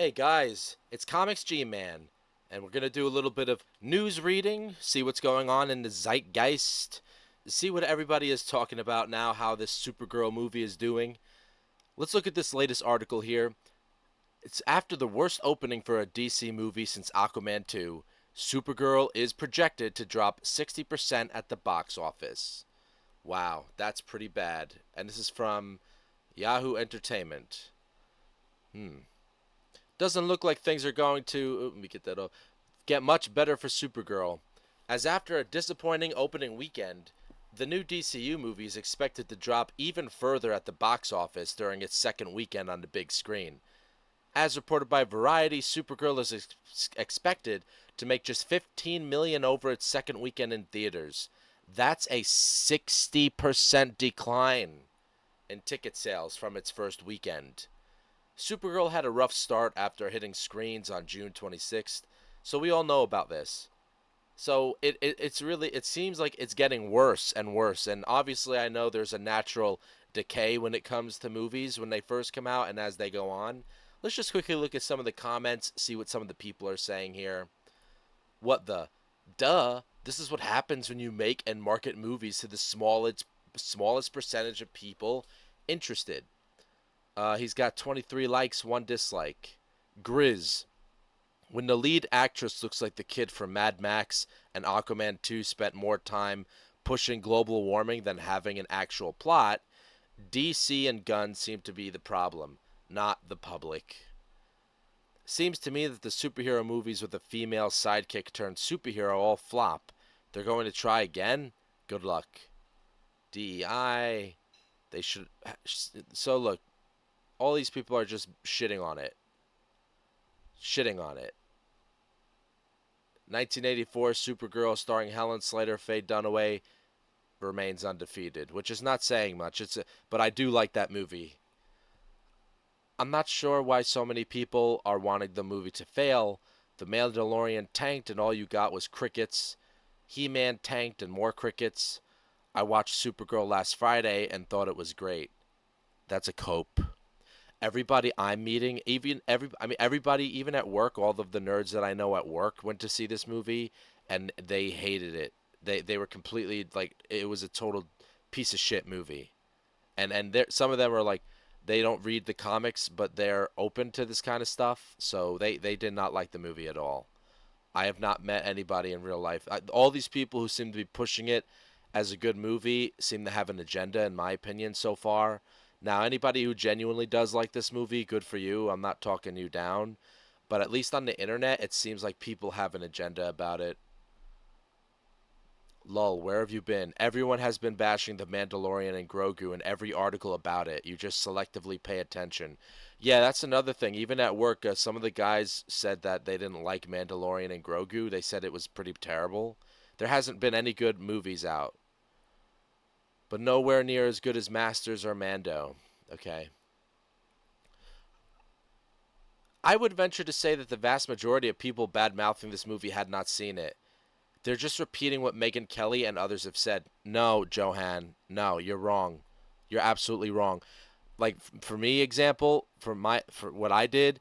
Hey guys, it's Comics G Man, and we're gonna do a little bit of news reading, see what's going on in the zeitgeist, see what everybody is talking about now, how this Supergirl movie is doing. Let's look at this latest article here. It's after the worst opening for a DC movie since Aquaman 2. Supergirl is projected to drop 60% at the box office. Wow, that's pretty bad. And this is from Yahoo Entertainment. Doesn't look like things are going to. Let me get that up. Get much better for Supergirl. As after a disappointing opening weekend, the new DCU movie is expected to drop even further at the box office during its second weekend on the big screen. As reported by Variety, Supergirl is expected to make just 15 million over its second weekend in theaters. That's a 60% decline in ticket sales from its first weekend. Supergirl had a rough start after hitting screens on June 26th, so we all know about this. So it seems like it's getting worse and worse, and obviously I know there's a natural decay when it comes to movies when they first come out and as they go on. Let's just quickly look at some of the comments, see what some of the people are saying here. What the? Duh. This is what happens when you make and market movies to the smallest percentage of people interested. He's got 23 likes, 1 dislike. Grizz. When the lead actress looks like the kid from Mad Max and Aquaman 2 spent more time pushing global warming than having an actual plot, DC and guns seem to be the problem, not the public. Seems to me that the superhero movies with a female sidekick turned superhero all flop. They're going to try again? Good luck. DEI. They should. So look, all these people are just shitting on it. Shitting on it. 1984 Supergirl starring Helen Slater, Faye Dunaway remains undefeated, which is not saying much. But I do like that movie. I'm not sure why so many people are wanting the movie to fail. The Mandalorian tanked and all you got was crickets. He-Man tanked and more crickets. I watched Supergirl last Friday and thought it was great. That's a cope. Everybody I'm meeting, everybody, even at work, all of the nerds that I know at work went to see this movie, and they hated it. They were completely like it was a total piece of shit movie, and some of them are like they don't read the comics, but they're open to this kind of stuff, so they did not like the movie at all. I have not met anybody in real life. All these people who seem to be pushing it as a good movie seem to have an agenda, in my opinion, so far. Now, anybody who genuinely does like this movie, good for you. I'm not talking you down. But at least on the internet, it seems like people have an agenda about it. Lol, where have you been? Everyone has been bashing The Mandalorian and Grogu in every article about it. You just selectively pay attention. Yeah, that's another thing. Even at work, some of the guys said that they didn't like Mandalorian and Grogu. They said it was pretty terrible. There hasn't been any good movies out, but nowhere near as good as Masters or Mando. Okay. I would venture to say that the vast majority of people bad mouthing this movie had not seen it. They're just repeating what Megyn Kelly and others have said. No, Johan. No, you're wrong. You're absolutely wrong. Like for me, example, for what I did,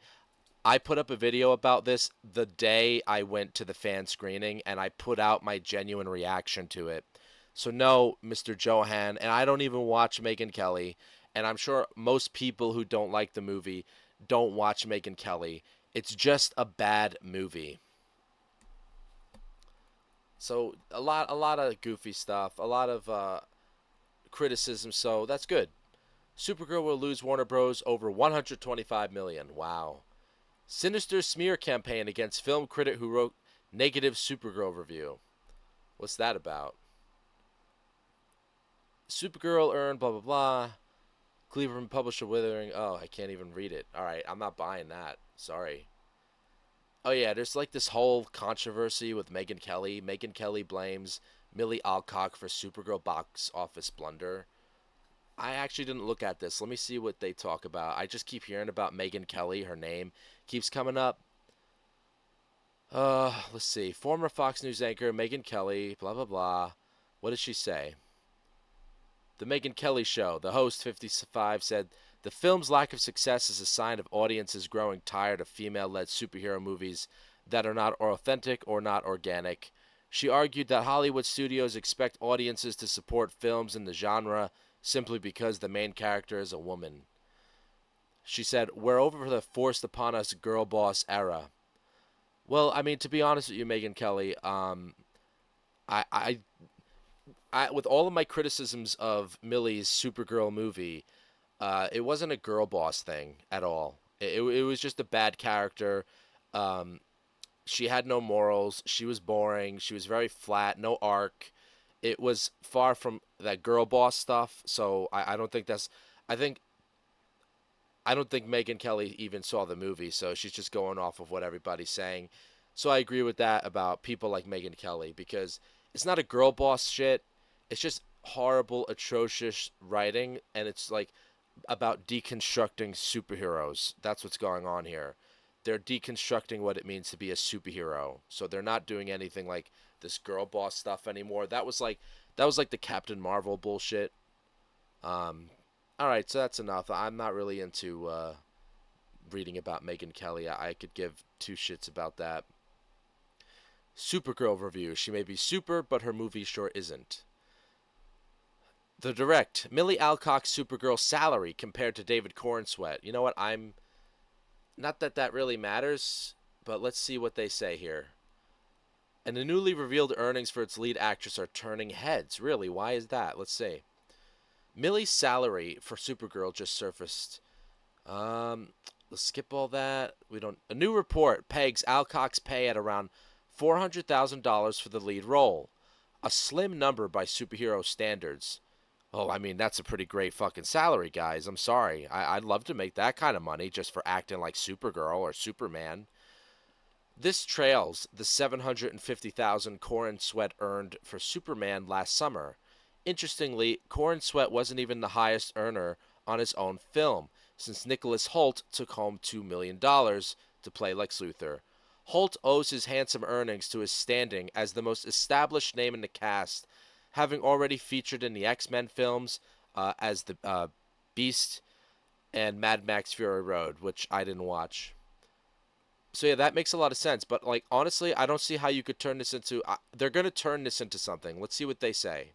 I put up a video about this the day I went to the fan screening, and I put out my genuine reaction to it. So no, Mr. Johan, and I don't even watch Megyn Kelly, and I'm sure most people who don't like the movie don't watch Megyn Kelly. It's just a bad movie. So a lot of goofy stuff, a lot of criticism. So that's good. Supergirl will lose Warner Bros. Over 125 million. Wow. Sinister smear campaign against film critic who wrote negative Supergirl review. What's that about? Supergirl earned blah blah blah. Cleveland publisher withering. Oh, I can't even read it. All right, I'm not buying that. Sorry. Oh yeah, there's like this whole controversy with Megyn Kelly. Megyn Kelly blames Millie Alcock for Supergirl box office blunder. I actually didn't look at this. Let me see what they talk about. I just keep hearing about Megyn Kelly. Her name keeps coming up. Let's see. Former Fox News anchor Megyn Kelly, blah blah blah. What did she say? The Megyn Kelly Show. The host, 55, said The film's lack of success is a sign of audiences growing tired of female led superhero movies that are not authentic or not organic. She argued that Hollywood studios expect audiences to support films in the genre simply because the main character is a woman. She said, "We're over the forced upon us girl boss era." Well, I mean, to be honest with you, Megan Kelly, I, I, with all of my criticisms of Millie's Supergirl movie, it wasn't a girl boss thing at all. It was just a bad character. Um, she had no morals. She was boring. She was very flat, no arc. It was far from that girl boss stuff. So I don't think that's. I think I don't think Megan Kelly even saw the movie, so she's just going off of what everybody's saying. So I agree with that about people like Megan Kelly because it's not a girl boss shit. It's just horrible, atrocious writing, and it's like about deconstructing superheroes. That's what's going on here. They're deconstructing what it means to be a superhero. So they're not doing anything like this girl boss stuff anymore. That was like the Captain Marvel bullshit. Um, all right, so that's enough. I'm not really into reading about Megan Kelly. I could give two shits about that. Supergirl review. She may be super, but her movie sure isn't. The direct. Millie Alcock's Supergirl salary compared to David Cornsweet. You know what? I'm not that that really matters, but let's see what they say here. And the newly revealed earnings for its lead actress are turning heads. Really? Why is that? Let's see. Millie's salary for Supergirl just surfaced. Um, let's skip all that. We don't. A new report pegs Alcock's pay at around $400,000 for the lead role, a slim number by superhero standards. Oh, I mean that's a pretty great fucking salary, guys. I'm sorry. I'd love to make that kind of money just for acting like Supergirl or Superman. This trails the 750,000 Corin Sweat earned for Superman last summer. Interestingly, Corin Sweat wasn't even the highest earner on his own film, since Nicholas Hoult took home $2 million to play Lex Luthor. Holt owes his handsome earnings to his standing as the most established name in the cast, having already featured in the X-Men films as the Beast and Mad Max Fury Road, which I didn't watch. So yeah, that makes a lot of sense. But like honestly, I don't see how you could turn this into. They're gonna turn this into something. Let's see what they say.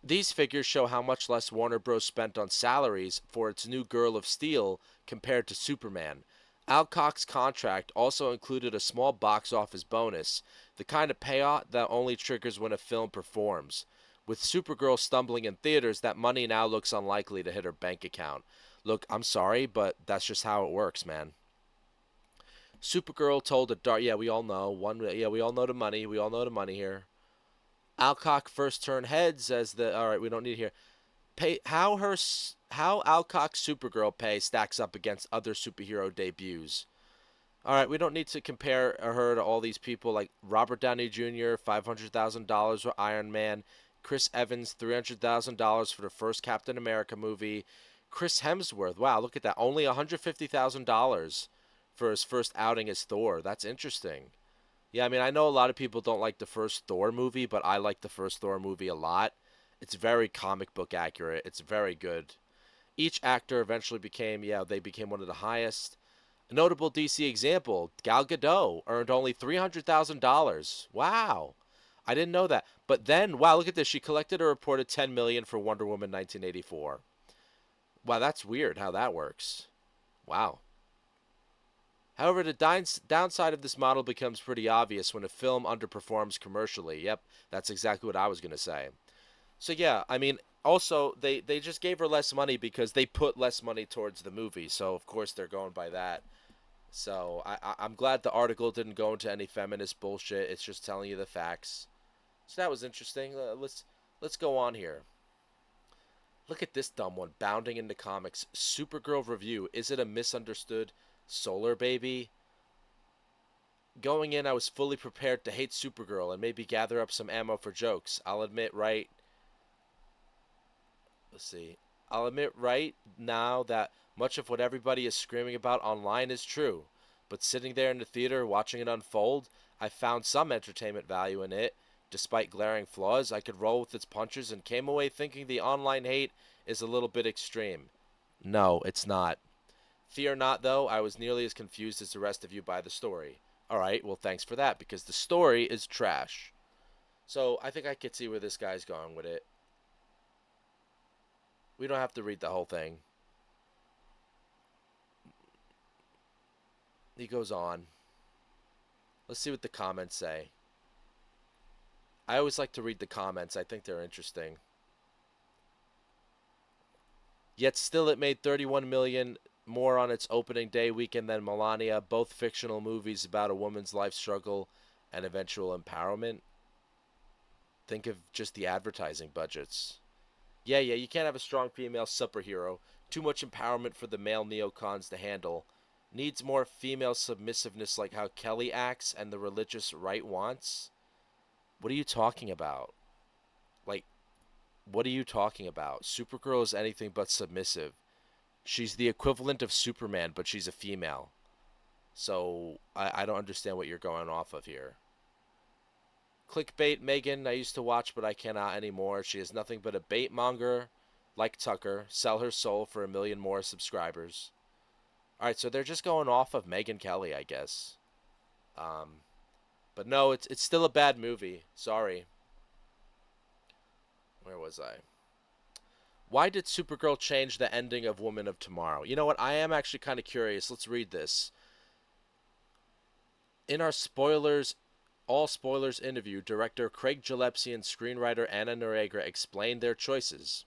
These figures show how much less Warner Bros. Spent on salaries for its new Girl of Steel compared to Superman. Alcock's contract also included a small box office bonus, the kind of payout that only triggers when a film performs. With Supergirl stumbling in theaters, that money now looks unlikely to hit her bank account. Look, I'm sorry, but that's just how it works, man. Supergirl told a dark. Yeah, we all know. Yeah, we all know the money. We all know the money here. Alcock first turned heads as the. All right, we don't need here. Pay how Alcock's Supergirl pay stacks up against other superhero debuts. All right, we don't need to compare her to all these people like Robert Downey Jr. $500,000 for Iron Man, Chris Evans $300,000 for the first Captain America movie, Chris Hemsworth. Wow, look at that, only $150,000 for his first outing as Thor. That's interesting. Yeah, I mean, I know a lot of people don't like the first Thor movie, but I like the first Thor movie a lot. It's very comic book accurate. It's very good. Each actor eventually became, yeah, they became one of the highest. A notable DC example, Gal Gadot earned only $300,000. Wow. I didn't know that. But then, wow, look at this. She collected a reported $10 million for Wonder Woman 1984. Wow, that's weird how that works. Wow. However, the downside of this model becomes pretty obvious when a film underperforms commercially. Yep, that's exactly what I was going to say. So yeah, I mean, also they just gave her less money because they put less money towards the movie. So of course they're going by that. So I'm glad the article didn't go into any feminist bullshit. It's just telling you the facts. So that was interesting. Let's go on here. Look at this dumb one bounding into comics. Supergirl review. Is it a misunderstood solar baby? Going in, I was fully prepared to hate Supergirl and maybe gather up some ammo for jokes. I'll admit right Let's see. I'll admit right now that much of what everybody is screaming about online is true, but sitting there in the theater watching it unfold, I found some entertainment value in it. Despite glaring flaws, I could roll with its punches and came away thinking the online hate is a little bit extreme. No, it's not. Fear not, though, I was nearly as confused as the rest of you by the story. Alright, well, thanks for that, because the story is trash. So, I think I could see where this guy's going with it. We don't have to read the whole thing. He goes on. Let's see what the comments say. I always like to read the comments, I think they're interesting. Yet still, it made 31 million more on its opening day weekend than Melania, both fictional movies about a woman's life struggle and eventual empowerment. Think of just the advertising budgets. Yeah, you can't have a strong female superhero. Too much empowerment for the male neocons to handle. Needs more female submissiveness like how Kelly acts and the religious right wants. What are you talking about? Like, what are you talking about? Supergirl is anything but submissive. She's the equivalent of Superman, but she's a female. So I don't understand what you're going off of here. Clickbait Megan, I used to watch, but I cannot anymore. She is nothing but a bait monger, like Tucker. Sell her soul for 1 million more subscribers. All right, so they're just going off of Megan Kelly, I guess. Um, but no, it's still a bad movie. Sorry. Where was I? Why did Supergirl change the ending of Woman of Tomorrow? You know what? I am actually kind of curious. Let's read this. In our all spoilers interview, director Craig Gillespie and screenwriter Anna Noregra explained their choices.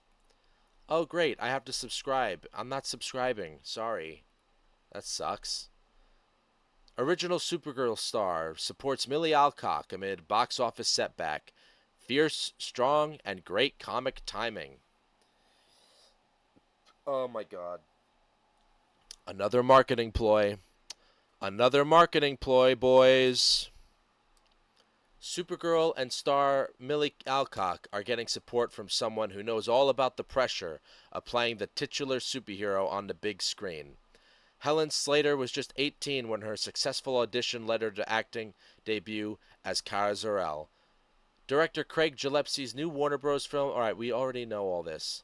Oh, great. I have to subscribe. I'm not subscribing. Sorry. That sucks. Original Supergirl star supports Millie Alcock amid box office setback. Fierce, strong, and great comic timing. Oh my god. Another marketing ploy. Another marketing ploy, boys. Supergirl and star Millie Alcock are getting support from someone who knows all about the pressure of playing the titular superhero on the big screen. Helen Slater was just 18 when her successful audition led her to acting debut as Kara Zor-El. Director Craig Gillespie's new Warner Bros. Film. All right, we already know all this.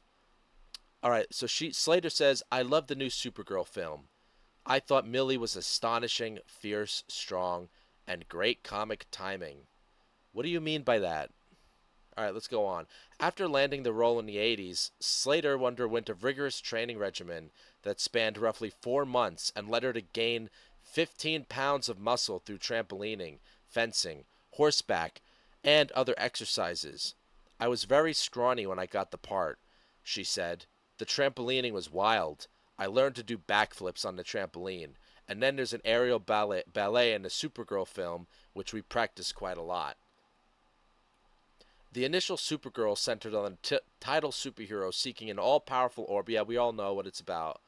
All right, so Slater says, "I love the new Supergirl film. I thought Millie was astonishing, fierce, strong, and great comic timing." What do you mean by that? All right, let's go on. After landing the role in the 80s, Slater underwent a rigorous training regimen that spanned roughly 4 months and led her to gain 15 pounds of muscle through trampolining, fencing, horseback, and other exercises. "I was very scrawny when I got the part," she said. "The trampolining was wild. I learned to do backflips on the trampoline. And then there's an aerial ballet in the Supergirl film, which we practiced quite a lot." The initial Supergirl centered on a title superhero seeking an all-powerful orb. Yeah, we all know what it's about.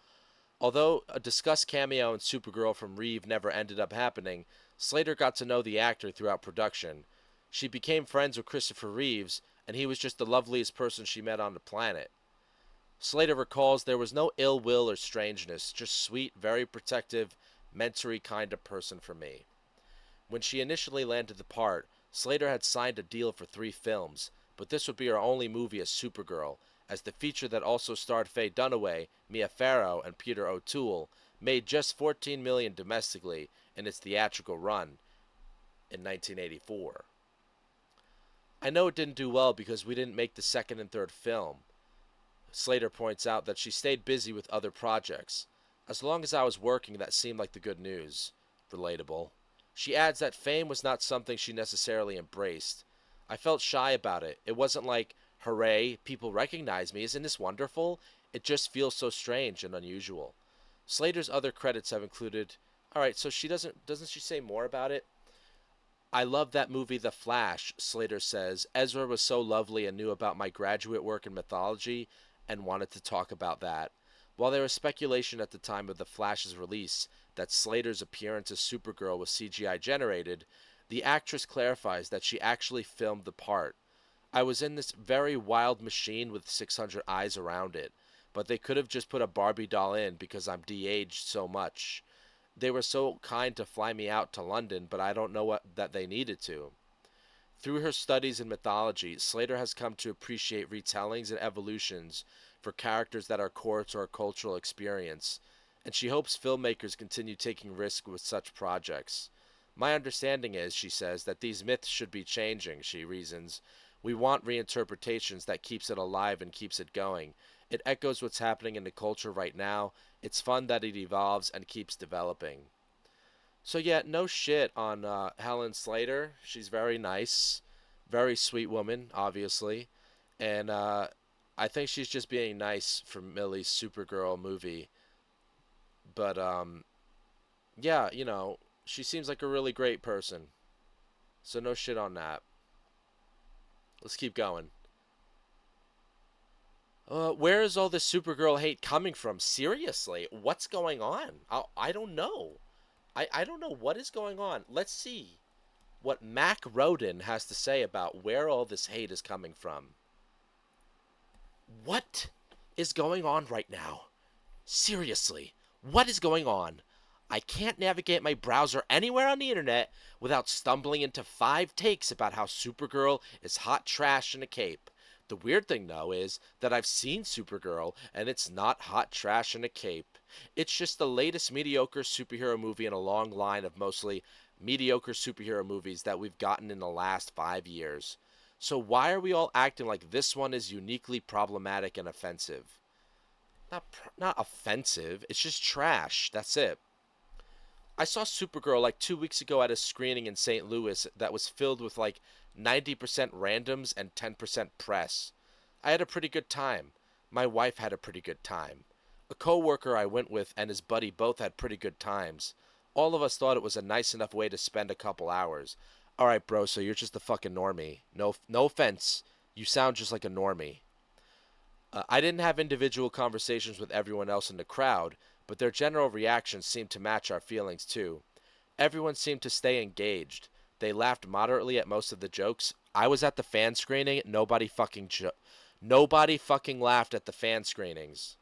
Although a discussed cameo in Supergirl from Reeve never ended up happening, Slater got to know the actor throughout production. She became friends with Christopher Reeves, and he was just the loveliest person she met on the planet. Slater recalls, "There was no ill will or strangeness, just sweet, very protective, mentory kind of person for me." When she initially landed the part, Slater had signed a deal for 3 films, but this would be her only movie as Supergirl, as the feature that also starred Faye Dunaway, Mia Farrow, and Peter O'Toole made just $14 million domestically in its theatrical run in 1984. "I know it didn't do well because we didn't make the second and third film." Slater points out that she stayed busy with other projects. "As long as I was working, that seemed like the good news." Relatable. She adds that fame was not something she necessarily embraced. "I felt shy about it. It wasn't like, 'Hooray, people recognize me, isn't this wonderful?' It just feels so strange and unusual." Slater's other credits have included... Alright, so doesn't she say more about it? "I love that movie The Flash," Slater says. "Ezra was so lovely and knew about my graduate work in mythology and wanted to talk about that." While there was speculation at the time of The Flash's release that Slater's appearance as Supergirl was CGI generated, the actress clarifies that she actually filmed the part. "I was in this very wild machine with 600 eyes around it, but they could have just put a Barbie doll in because I'm de-aged so much. They were so kind to fly me out to London, but I don't know that they needed to." Through her studies in mythology, Slater has come to appreciate retellings and evolutions for characters that are core to our cultural experience, and she hopes filmmakers continue taking risks with such projects. My understanding is, she says, that these myths should be changing, she reasons. We want reinterpretations that keeps it alive and keeps it going. It echoes what's happening in the culture right now. It's fun that it evolves and keeps developing. So yeah, no shit on Helen Slater. She's very nice, very sweet woman, obviously, and I think she's just being nice for Millie's Supergirl movie. But yeah, she seems like a really great person. So no shit on that. Let's keep going. Where is all this Supergirl hate coming from? Seriously, what's going on? I don't know. I don't know what is going on. Let's see what Mac Rodin has to say about where all this hate is coming from. What is going on right now? Seriously, what is going on? I can't navigate my browser anywhere on the internet without stumbling into 5 takes about how Supergirl is hot trash in a cape. The weird thing, though, is that I've seen Supergirl, and it's not hot trash in a cape. It's just the latest mediocre superhero movie in a long line of mostly mediocre superhero movies that we've gotten in the last 5 years. So why are we all acting like this one is uniquely problematic and offensive? Not offensive. It's just trash. That's it. I saw Supergirl like 2 weeks ago at a screening in St. Louis that was filled with like 90% randoms and 10% press. I had a pretty good time. My wife had a pretty good time. A coworker I went with and his buddy both had pretty good times. All of us thought it was a nice enough way to spend a couple hours. All right, bro, so you're just a fucking normie. No offense. You sound just like a normie. I didn't have individual conversations with everyone else in the crowd, but their general reactions seemed to match our feelings too. Everyone seemed to stay engaged. They laughed moderately at most of the jokes. I was at the fan screening. Nobody fucking laughed at the fan screenings.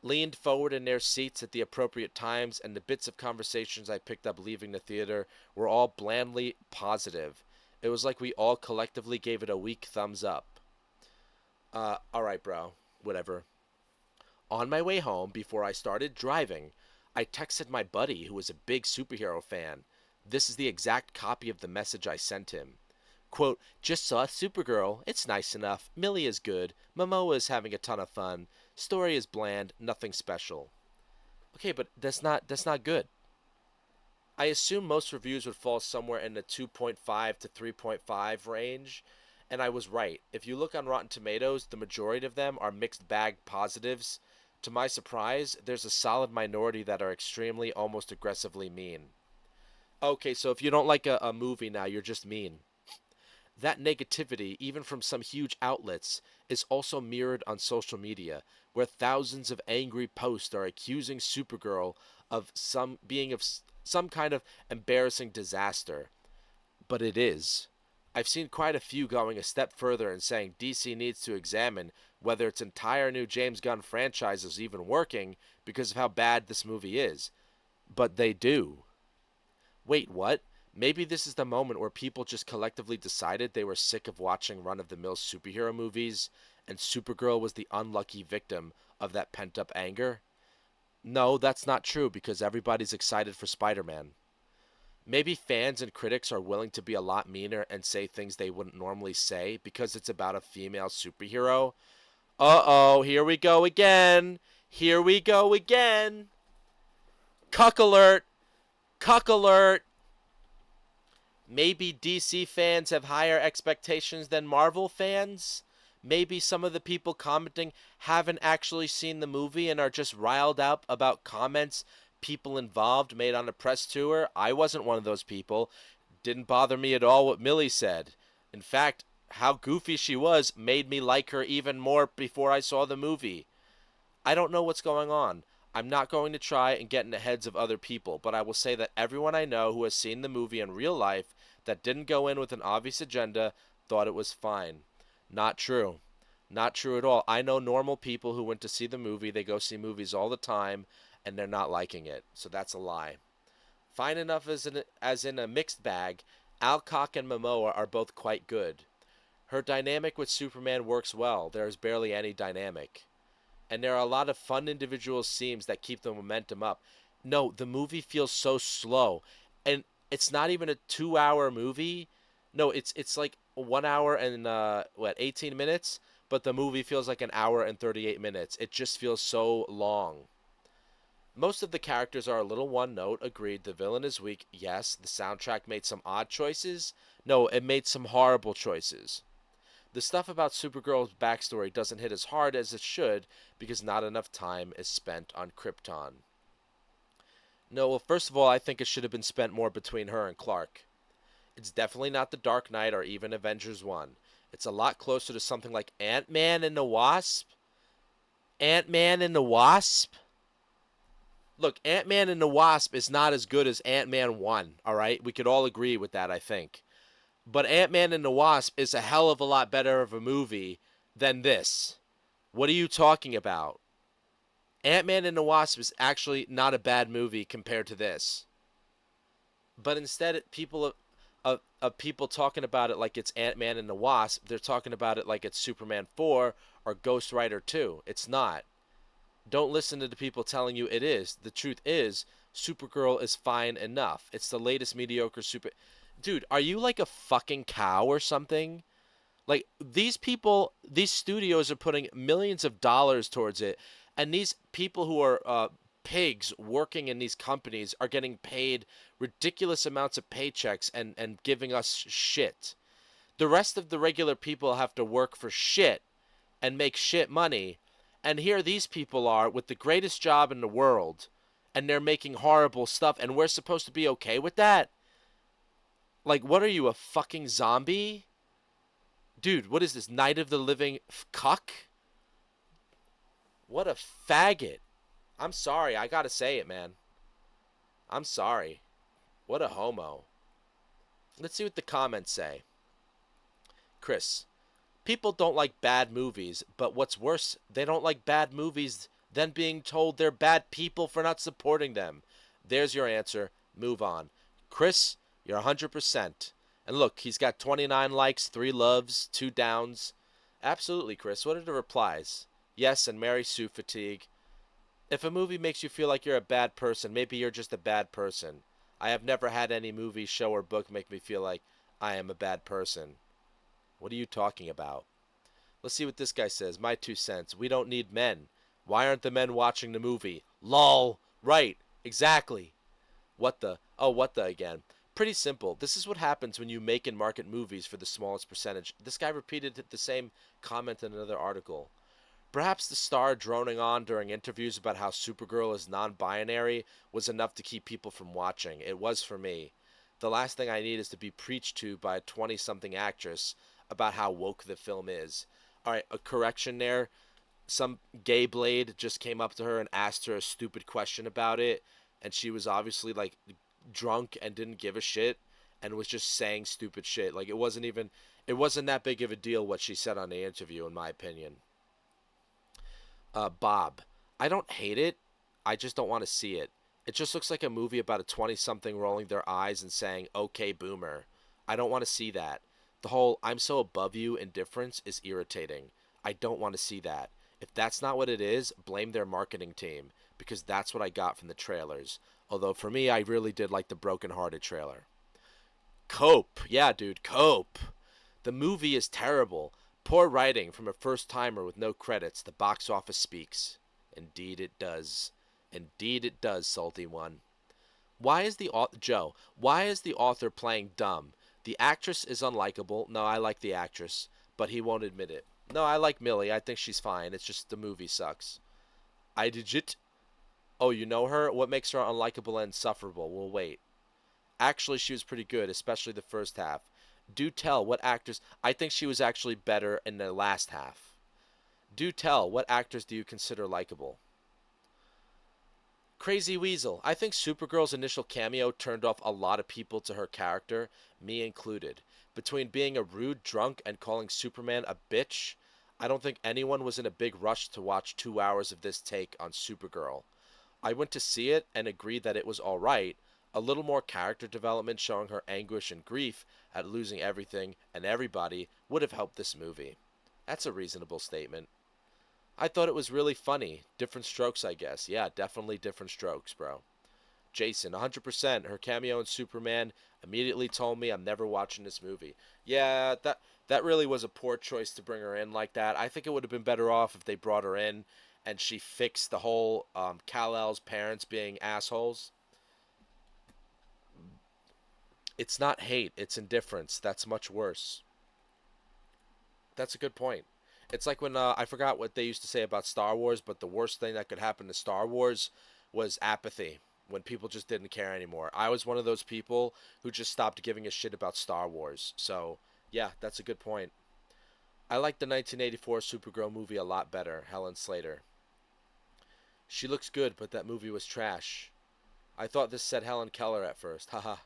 Leaned forward in their seats at the appropriate times, and the bits of conversations I picked up leaving the theater were all blandly positive. It was like we all collectively gave it a weak thumbs up. Alright, bro. Whatever. On my way home, before I started driving, I texted my buddy who was a big superhero fan. This is the exact copy of the message I sent him. Quote, just saw Supergirl. It's nice enough. Millie is good. Momoa is having a ton of fun. Story is bland. Nothing special. Okay, but that's not good. I assume most reviews would fall somewhere in the 2.5 to 3.5 range, and I was right. If you look on Rotten Tomatoes, the majority of them are mixed bag positives. To my surprise, there's a solid minority that are extremely, almost aggressively mean. Okay, so if you don't like a movie now, you're just mean. That negativity, even from some huge outlets, is also mirrored on social media, where thousands of angry posts are accusing Supergirl of some kind of embarrassing disaster. But it is. I've seen quite a few going a step further and saying DC needs to examine whether its entire new James Gunn franchise is even working because of how bad this movie is. But they do. Wait, what? Maybe this is the moment where people just collectively decided they were sick of watching run-of-the-mill superhero movies, and Supergirl was the unlucky victim of that pent-up anger? No, that's not true because everybody's excited for Spider-Man. Maybe fans and critics are willing to be a lot meaner and say things they wouldn't normally say because it's about a female superhero. Uh-oh, here we go again. Here we go again. Cuck alert. Cuck alert. Maybe DC fans have higher expectations than Marvel fans? Maybe some of the people commenting haven't actually seen the movie and are just riled up about comments people involved made on a press tour? I wasn't one of those people. Didn't bother me at all what Millie said. In fact, how goofy she was made me like her even more before I saw the movie. I don't know what's going on. I'm not going to try and get in the heads of other people, but I will say that everyone I know who has seen the movie in real life that didn't go in with an obvious agenda thought it was fine. Not true. Not true at all. I know normal people who went to see the movie. They go see movies all the time, and they're not liking it. So that's a lie. Fine enough as in a mixed bag, Alcock and Momoa are both quite good. Her dynamic with Superman works well. There is barely any dynamic. and there are a lot of fun individual scenes that keep the momentum up. No, the movie feels so slow, and it's not even a 2 hour movie. No, it's like 1 hour and 18 minutes, but the movie feels like an hour and 38 minutes. It just feels so long. Most of the characters are a little one note. Agreed. The villain is weak. Yes. The soundtrack made some odd choices. No, it made some horrible choices. The stuff about Supergirl's backstory doesn't hit as hard as it should because not enough time is spent on Krypton. No, well, first of all, I think it should have been spent more between her and Clark. It's definitely not The Dark Knight or even Avengers 1. It's a lot closer to something like Ant-Man and the Wasp. Ant-Man and the Wasp? Look, Ant-Man and the Wasp is not as good as Ant-Man 1, all right? We could all agree with that, I think. But Ant-Man and the Wasp is a hell of a lot better of a movie than this. What are you talking about? Ant-Man and the Wasp is actually not a bad movie compared to this. But instead, people talking about it like it's Ant-Man and the Wasp, they're talking about it like it's Superman 4 or Ghost Rider 2. It's not. Don't listen to the people telling you it is. The truth is, Supergirl is fine enough. It's the latest mediocre super. Dude, are you like a fucking cow or something? Like, these people, these studios are putting millions of dollars towards it, and these people who are pigs working in these companies are getting paid ridiculous amounts of paychecks and giving us shit. The rest of the regular people have to work for shit and make shit money. And here these people are with the greatest job in the world, and they're making horrible stuff, and we're supposed to be okay with that? Like, what are you, a fucking zombie? Dude, what is this, Night of the Living Cuck? What a faggot. I'm sorry, I gotta say it, man. I'm sorry. What a homo. Let's see what the comments say. Chris, people don't like bad movies, but what's worse, they don't like bad movies than being told they're bad people for not supporting them. There's your answer. Move on. Chris, you're 100%. And look, he's got 29 likes, 3 loves, 2 downs. Absolutely, Chris. What are the replies? Yes, and Mary Sue fatigue. If a movie makes you feel like you're a bad person, maybe you're just a bad person. I have never had any movie, show, or book make me feel like I am a bad person. What are you talking about? Let's see what this guy says. My 2 cents. We don't need men. Why aren't the men watching the movie? LOL. Right. Exactly. What the? Oh, what the again? Pretty simple. This is what happens when you make and market movies for the smallest percentage. This guy repeated the same comment in another article. Perhaps the star droning on during interviews about how Supergirl is non-binary was enough to keep people from watching. It was for me. The last thing I need is to be preached to by a 20-something actress about how woke the film is. Alright, a correction there. Some gay blade just came up to her and asked her a stupid question about it, and she was obviously like drunk and didn't give a shit and was just saying stupid shit. Like, it wasn't that big of a deal what she said on the interview, in my opinion. Bob, I don't hate it. I just don't want to see it. It just looks like a movie about a 20-something rolling their eyes and saying, okay, boomer. I don't want to see that. The whole I'm so above you indifference is irritating. I don't want to see that. If that's not what it is, blame their marketing team, because that's what I got from the trailers. Although for me, I really did like the Broken Hearted trailer. Cope. Yeah, dude, cope. The movie is terrible. Poor writing from a first-timer with no credits. The box office speaks. Indeed it does. Indeed it does, salty one. Why is the Joe? Why is the author playing dumb? The actress is unlikable. No, I like the actress, but he won't admit it. No, I like Millie. I think she's fine. It's just the movie sucks. I digit. Oh, you know her? What makes her unlikable and insufferable? We'll wait. Actually, she was pretty good, especially the first half. Do tell what actors. I think she was actually better in the last half. Do tell what actors do you consider likable? Crazy Weasel. I think Supergirl's initial cameo turned off a lot of people to her character, me included. Between being a rude drunk and calling Superman a bitch, I don't think anyone was in a big rush to watch 2 hours of this take on Supergirl. I went to see it and agreed that it was alright. A little more character development showing her anguish and grief at losing everything and everybody would have helped this movie. That's a reasonable statement. I thought it was really funny. Different strokes, I guess. Yeah, definitely different strokes, bro. Jason, 100%. Her cameo in Superman immediately told me I'm never watching this movie. Yeah, that really was a poor choice to bring her in like that. I think it would have been better off if they brought her in and she fixed the whole Kal-El's parents being assholes. It's not hate, it's indifference. That's much worse. That's a good point. It's like when I forgot what they used to say about Star Wars, but the worst thing that could happen to Star Wars was apathy. When people just didn't care anymore. I was one of those people who just stopped giving a shit about Star Wars. So, yeah, that's a good point. I like the 1984 Supergirl movie a lot better, Helen Slater. She looks good, but that movie was trash. I thought this said Helen Keller at first. Haha.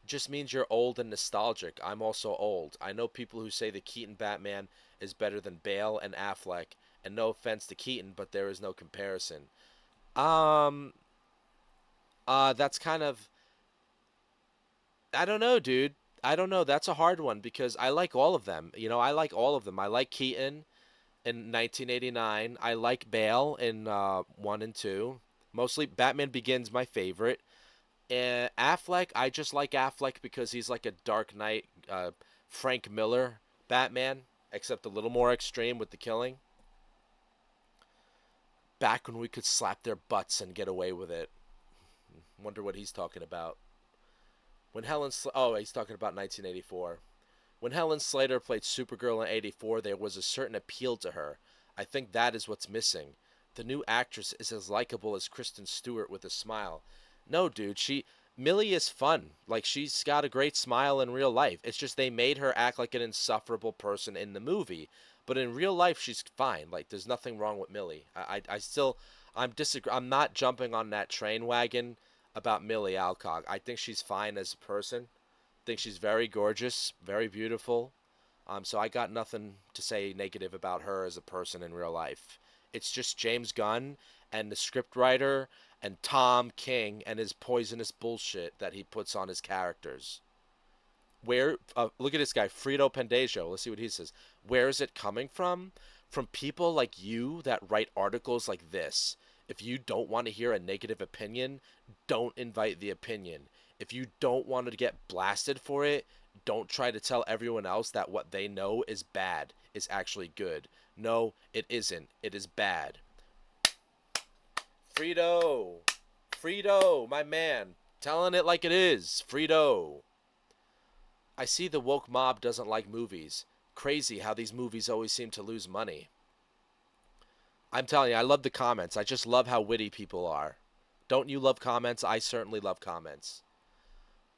Just means you're old and nostalgic. I'm also old. I know people who say the Keaton Batman is better than Bale and Affleck, and no offense to Keaton, but there is no comparison. Um, that's kind of, I don't know, dude. I don't know. That's a hard one because I like all of them. I like all of them. I like Keaton in 1989. I like Bale in 1 and 2. Mostly Batman Begins my favorite. Affleck, I just like Affleck because he's like a Dark Knight, Frank Miller Batman, except a little more extreme with the killing. Back when we could slap their butts and get away with it. Wonder what he's talking about. He's talking about 1984. When Helen Slater played Supergirl in 84, there was a certain appeal to her. I think that is what's missing. The new actress is as likable as Kristen Stewart with a smile. No, dude, Millie is fun. Like she's got a great smile in real life. It's just they made her act like an insufferable person in the movie, but in real life she's fine. Like there's nothing wrong with Millie. I still I'm disagree. I'm not jumping on that train wagon about Millie Alcock. I think she's fine as a person. Think she's very gorgeous, very beautiful. So I got nothing to say negative about her as a person in real life. It's just James Gunn and the scriptwriter and Tom King and his poisonous bullshit that he puts on his characters. Look at this guy, Frito Pendejo. Let's see what he says. Where is it coming from? From people like you that write articles like this. If you don't want to hear a negative opinion, don't invite the opinion. If you don't want to get blasted for it, don't try to tell everyone else that what they know is bad is actually good. No, it isn't. It is bad. Frito. Frito, my man. Telling it like it is. Frito. I see the woke mob doesn't like movies. Crazy how these movies always seem to lose money. I'm telling you, I love the comments. I just love how witty people are. Don't you love comments? I certainly love comments.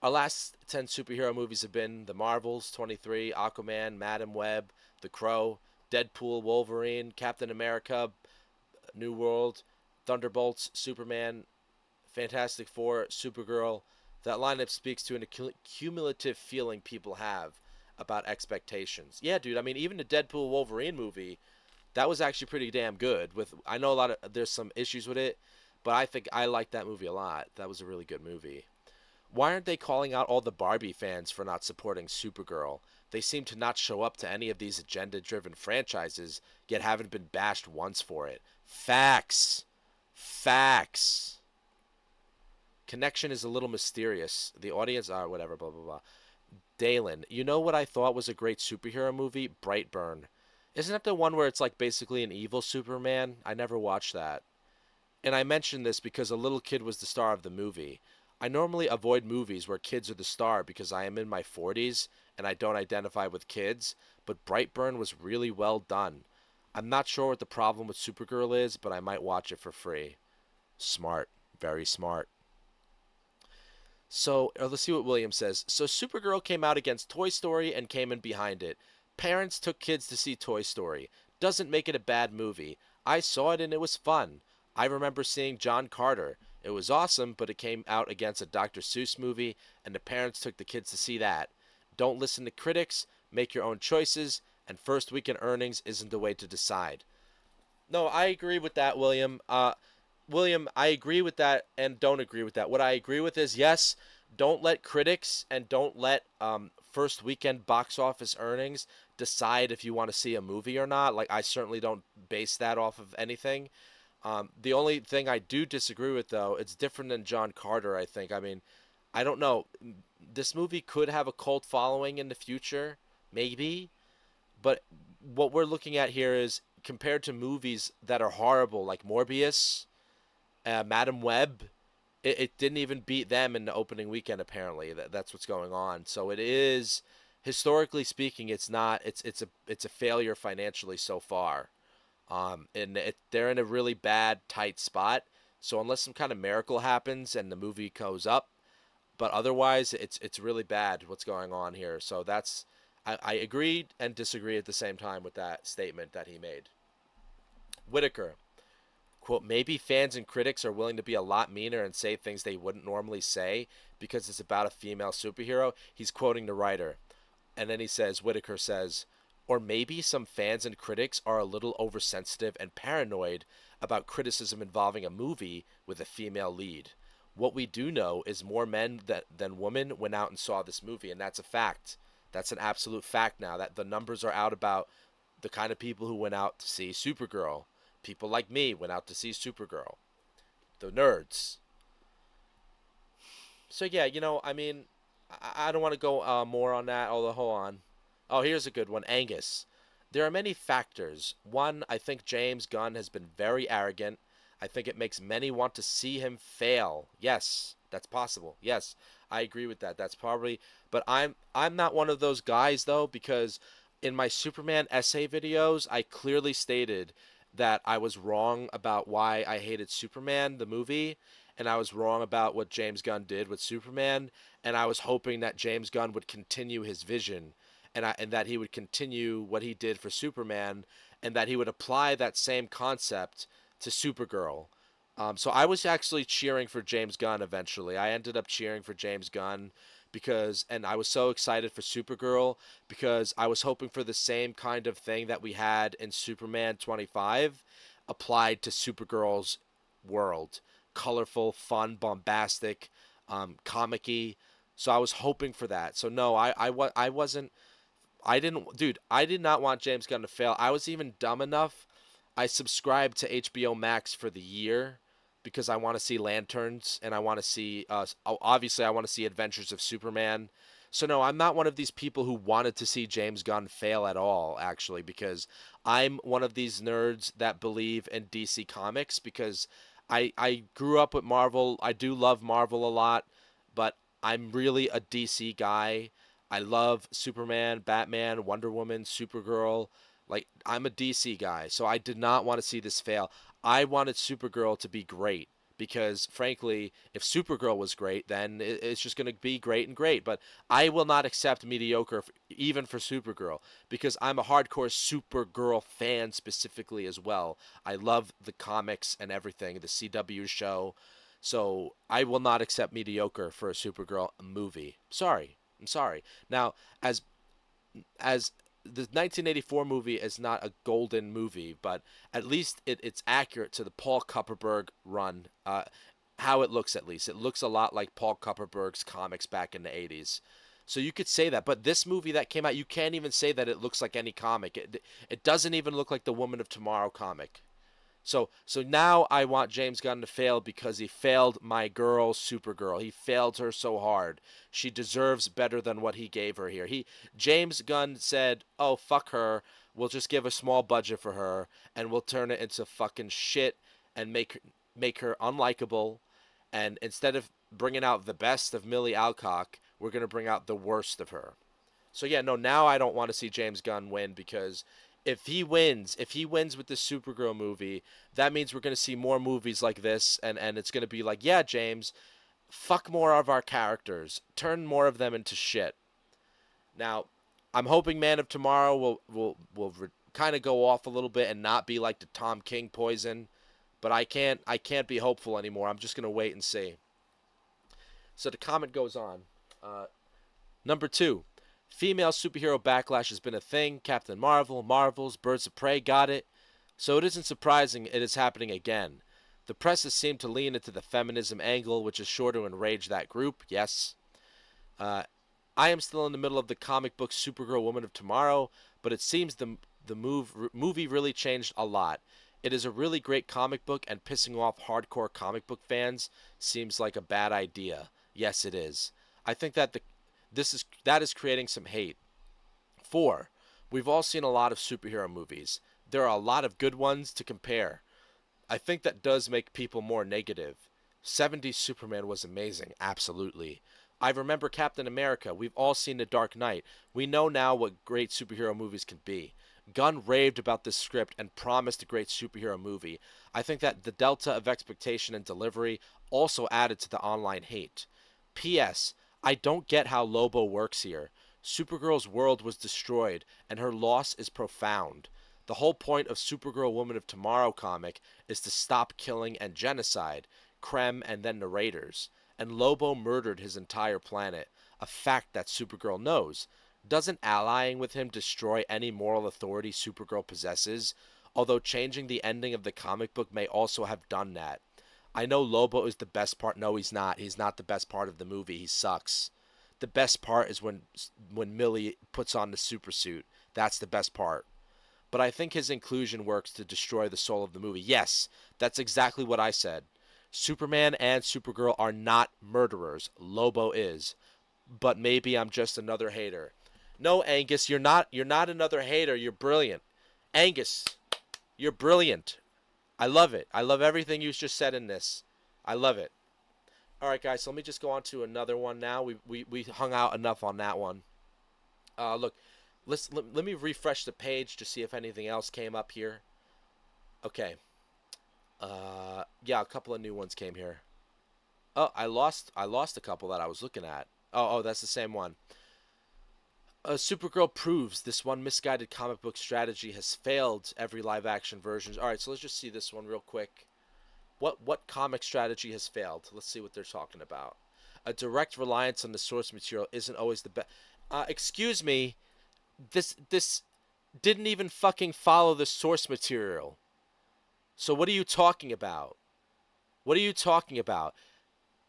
Our last 10 superhero movies have been The Marvels, 23, Aquaman, Madam Web, The Crow, Deadpool, Wolverine, Captain America, New World, Thunderbolts, Superman, Fantastic Four, Supergirl. That lineup speaks to a cumulative feeling people have about expectations. Yeah, dude, I mean, even the Deadpool Wolverine movie, that was actually pretty damn good. I know there's some issues with it, but I think I like that movie a lot. That was a really good movie. Why aren't they calling out all the Barbie fans for not supporting Supergirl? They seem to not show up to any of these agenda-driven franchises, yet haven't been bashed once for it. Facts. Facts. Connection is a little mysterious. The audience are whatever, blah, blah, blah. Dalen, you know what I thought was a great superhero movie? Brightburn. Isn't that the one where it's like basically an evil Superman? I never watched that. And I mention this because a little kid was the star of the movie. I normally avoid movies where kids are the star because I am in my 40s and I don't identify with kids, but Brightburn was really well done. I'm not sure what the problem with Supergirl is, but I might watch it for free. Smart. Very smart. So, let's see what William says. So, Supergirl came out against Toy Story and came in behind it. Parents took kids to see Toy Story. Doesn't make it a bad movie. I saw it and it was fun. I remember seeing John Carter. It was awesome, but it came out against a Dr. Seuss movie, and the parents took the kids to see that. Don't listen to critics, make your own choices, and first weekend earnings isn't the way to decide. No, I agree with that, William. William, I agree with that and don't agree with that. What I agree with is yes, don't let critics and don't let first weekend box office earnings decide if you want to see a movie or not. Like, I certainly don't base that off of anything. The only thing I do disagree with, though, it's different than John Carter, I think. I mean, I don't know. This movie could have a cult following in the future, maybe. But what we're looking at here is compared to movies that are horrible, like Morbius, Madam Web, it didn't even beat them in the opening weekend. Apparently, that's what's going on. So it is, historically speaking, it's not. It's a failure financially so far. And they're in a really bad, tight spot. So unless some kind of miracle happens and the movie goes up, but otherwise, it's really bad what's going on here. So that's I agreed and disagree at the same time with that statement that he made. Whitaker, quote, maybe fans and critics are willing to be a lot meaner and say things they wouldn't normally say because it's about a female superhero. He's quoting the writer. And then he says, Whitaker says, or maybe some fans and critics are a little oversensitive and paranoid about criticism involving a movie with a female lead. What we do know is more men than women went out and saw this movie, and that's a fact. That's an absolute fact now. That the numbers are out about the kind of people who went out to see Supergirl. People like me went out to see Supergirl. The nerds. So yeah, I mean, I don't want to go more on that. Although, hold on. Oh, here's a good one. Angus. There are many factors. One, I think James Gunn has been very arrogant. I think it makes many want to see him fail. Yes, that's possible. Yes, I agree with that. That's probably, but I'm not one of those guys though, because in my Superman essay videos, I clearly stated that I was wrong about why I hated Superman the movie, and I was wrong about what James Gunn did with Superman, and I was hoping that James Gunn would continue his vision, and that he would continue what he did for Superman, and that he would apply that same concept to Supergirl. So I was actually cheering for James Gunn eventually. I ended up cheering for James Gunn and I was so excited for Supergirl because I was hoping for the same kind of thing that we had in Superman 25 applied to Supergirl's world. Colorful, fun, bombastic, comic-y. So I was hoping for that. So no, I wasn't. I didn't, dude. I did not want James Gunn to fail. I was even dumb enough. I subscribed to HBO Max for the year because I want to see Lanterns and I want to see. Obviously, I want to see Adventures of Superman. So no, I'm not one of these people who wanted to see James Gunn fail at all. Actually, because I'm one of these nerds that believe in DC Comics because I grew up with Marvel. I do love Marvel a lot, but I'm really a DC guy. I love Superman, Batman, Wonder Woman, Supergirl. Like, I'm a DC guy, so I did not want to see this fail. I wanted Supergirl to be great because, frankly, if Supergirl was great, then it's just going to be great and great. But I will not accept mediocre, even for Supergirl, because I'm a hardcore Supergirl fan specifically as well. I love the comics and everything, the CW show. So I will not accept mediocre for a Supergirl movie. Sorry. I'm sorry. Now, as as the 1984 movie is not a golden movie, but at least it's accurate to the Paul Kupperberg run. How it looks, at least. It looks a lot like Paul Kupperberg's comics back in the 80s. So you could say that. But this movie that came out, you can't even say that it looks like any comic. It doesn't even look like the Woman of Tomorrow comic. So now I want James Gunn to fail because he failed my girl Supergirl. He failed her so hard. She deserves better than what he gave her here. James Gunn said, "Oh, fuck her. We'll just give a small budget for her and we'll turn it into fucking shit and make her unlikable, and instead of bringing out the best of Millie Alcock, we're going to bring out the worst of her." So yeah, no, now I don't want to see James Gunn win because if he wins with this Supergirl movie, that means we're going to see more movies like this, and it's going to be like, yeah, James, fuck more of our characters, turn more of them into shit. Now, I'm hoping Man of Tomorrow will kind of go off a little bit and not be like the Tom King poison, but I can't be hopeful anymore. I'm just going to wait and see. So the comment goes on. Number 2. Female superhero backlash has been a thing. Captain Marvel, Marvels, Birds of Prey got it. So it isn't surprising it is happening again. The press has seemed to lean into the feminism angle, which is sure to enrage that group. Yes. Uh, I am still in the middle of the comic book Supergirl Woman of Tomorrow, but it seems movie really changed a lot. It is a really great comic book, and pissing off hardcore comic book fans seems like a bad idea. Yes, it is. I think that is creating some hate. 4. We've all seen a lot of superhero movies. There are a lot of good ones to compare. I think that does make people more negative. 70s Superman was amazing, absolutely. I remember Captain America. We've all seen The Dark Knight. We know now what great superhero movies can be. Gunn raved about this script and promised a great superhero movie. I think that the delta of expectation and delivery also added to the online hate. P.S. I don't get how Lobo works here. Supergirl's world was destroyed, and her loss is profound. The whole point of Supergirl Woman of Tomorrow comic is to stop killing and genocide, Krem and then the Raiders. And Lobo murdered his entire planet, a fact that Supergirl knows. Doesn't allying with him destroy any moral authority Supergirl possesses? Although changing the ending of the comic book may also have done that. I know Lobo is the best part. No, he's not. He's not the best part of the movie. He sucks. The best part is when Millie puts on the super suit. That's the best part. But I think his inclusion works to destroy the soul of the movie. Yes, that's exactly what I said. Superman and Supergirl are not murderers. Lobo is. But maybe I'm just another hater. No, Angus, you're not. You're not another hater. You're brilliant. Angus, you're brilliant. I love it. I love everything you just said in this. I love it. All right, guys. So let me just go on to another one now. We hung out enough on that one. Look, let me refresh the page to see if anything else came up here. Okay. Yeah, a couple of new ones came here. Oh, I lost a couple that I was looking at. Oh, that's the same one. Supergirl proves this one misguided comic book strategy has failed every live action versions. All right, so let's just see this one real quick. What comic strategy has failed? Let's see what they're talking about. A direct reliance on the source material isn't always the best. Excuse me. This didn't even fucking follow the source material. So what are you talking about? What are you talking about?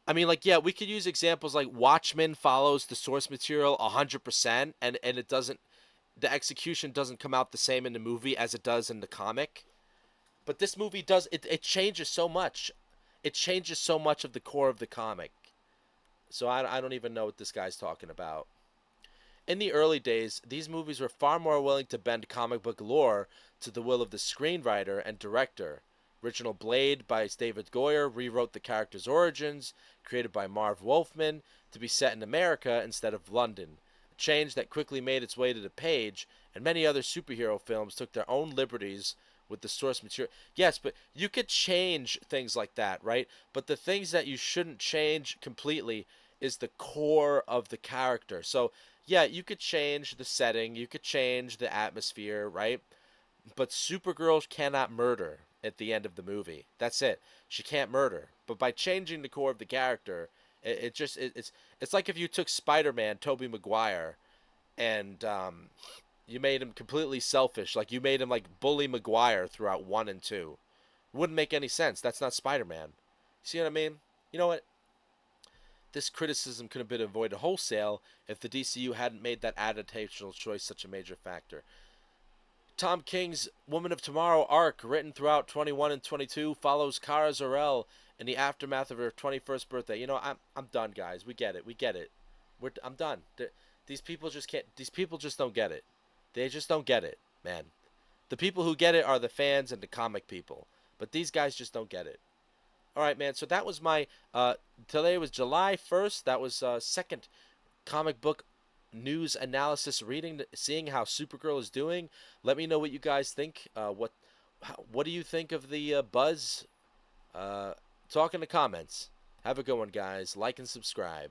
I mean, like, yeah, we could use examples like Watchmen follows the source material 100%, and it doesn't, the execution doesn't come out the same in the movie as it does in the comic. But this movie does, it changes so much. It changes so much of the core of the comic. So I don't even know what this guy's talking about. In the early days, these movies were far more willing to bend comic book lore to the will of the screenwriter and director. Original Blade by David Goyer rewrote the character's origins, created by Marv Wolfman, to be set in America instead of London. A change that quickly made its way to the page, and many other superhero films took their own liberties with the source material. Yes, but you could change things like that, right? But the things that you shouldn't change completely is the core of the character. So, yeah, you could change the setting, you could change the atmosphere, right? But Supergirl cannot murder at the end of the movie. That's it. She can't murder. But by changing the core of the character, it's like if you took Spider-Man, Tobey Maguire, and you made him completely selfish. Like you made him like Bully Maguire throughout 1 and 2. It wouldn't make any sense. That's not Spider-Man. See what I mean? You know what? This criticism could have been avoided wholesale if the DCU hadn't made that adaptational choice such a major factor. Tom King's Woman of Tomorrow arc, written throughout 21 and 22, follows Kara Zor-El in the aftermath of her 21st birthday. You know, I'm done, guys. We get it. We get it. I'm done. These people just can't. These people just don't get it. They just don't get it, man. The people who get it are the fans and the comic people, but these guys just don't get it. All right, man. So that was my. Today was July 1st. That was second comic book news analysis reading, seeing how Supergirl is doing. Let me know what you guys think. What do you think of the buzz? Talk in the comments. Have a good one, guys. Like and subscribe.